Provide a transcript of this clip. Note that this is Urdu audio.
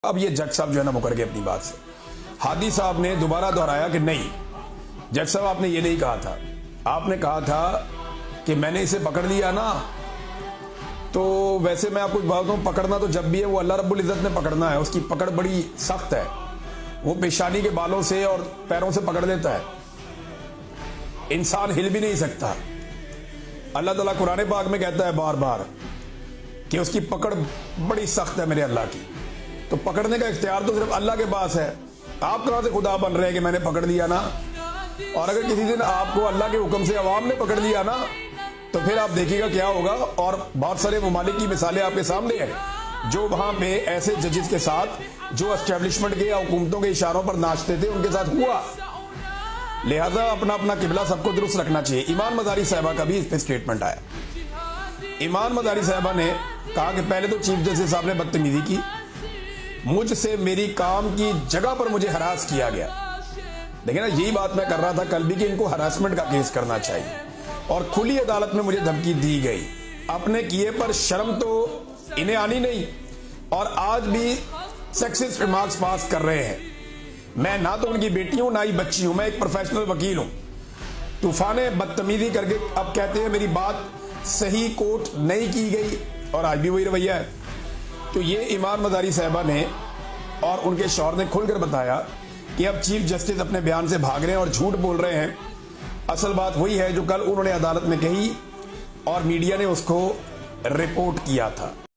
اب یہ جج صاحب جو ہے نا مکر گئے اپنی بات سے. ہادی صاحب نے دوبارہ دہرایا کہ نہیں جج صاحب آپ نے یہ نہیں کہا تھا. آپ نے کہا تھا کہ میں نے اسے پکڑ لیا نا. تو ویسے میں آپ کو بتاتا ہوں پکڑنا تو جب بھی ہے وہ اللہ رب العزت نے پکڑنا ہے. اس کی پکڑ بڑی سخت ہے. وہ پیشانی کے بالوں سے اور پیروں سے پکڑ لیتا ہے. انسان ہل بھی نہیں سکتا. اللہ تعالیٰ قرآن پاک میں کہتا ہے بار بار کہ اس کی پکڑ بڑی سخت ہے میرے اللہ کی. تو پکڑنے کا اختیار تو صرف اللہ کے پاس ہے. آپ کہاں سے خدا بن رہے ہیں کہ میں نے پکڑ لیا نا. اور اگر کسی دن آپ کو اللہ کے حکم سے عوام نے پکڑ لیا نا تو پھر آپ دیکھیے گا کیا ہوگا. اور بہت سارے ممالک کی مثالیں آپ کے سامنے ہیں جو وہاں پہ ایسے ججز کے ساتھ جو اسٹیبلشمنٹ کے یا حکومتوں کے اشاروں پر ناچتے تھے ان کے ساتھ ہوا. لہذا اپنا اپنا قبلہ سب کو درست رکھنا چاہیے. ایمان مزاری صاحبہ کا بھی اس پہ اسٹیٹمنٹ آیا. ایمان مزاری صاحبہ نے کہا کہ پہلے تو چیف جسٹس صاحب نے بدتمیزی کی. مجھ سے میری کام کی جگہ پر مجھے ہراس کیا گیا. دیکھیں نا یہی بات میں کر رہا تھا کل بھی کہ ان کو ہراسمنٹ کا کیس کرنا چاہیے. اور کھلی عدالت میں مجھے دھمکی دی گئی. اپنے کیے پر شرم تو انہیں آنی نہیں اور آج بھی سیکسسٹ ریمارکس پاس کر رہے ہیں. میں نہ تو ان کی بیٹی ہوں نہ ہی بچی ہوں. میں ایک پروفیشنل وکیل ہوں. طوفان بدتمیزی کر کے اب کہتے ہیں میری بات صحیح کوٹ نہیں کی گئی اور آج بھی وہی رویہ ہے. تو یہ ایمان مزاری صاحبہ نے اور ان کے شوہر نے کھل کر بتایا کہ اب چیف جسٹس اپنے بیان سے بھاگ رہے ہیں اور جھوٹ بول رہے ہیں. اصل بات وہی ہے جو کل انہوں نے عدالت میں کہی اور میڈیا نے اس کو رپورٹ کیا تھا.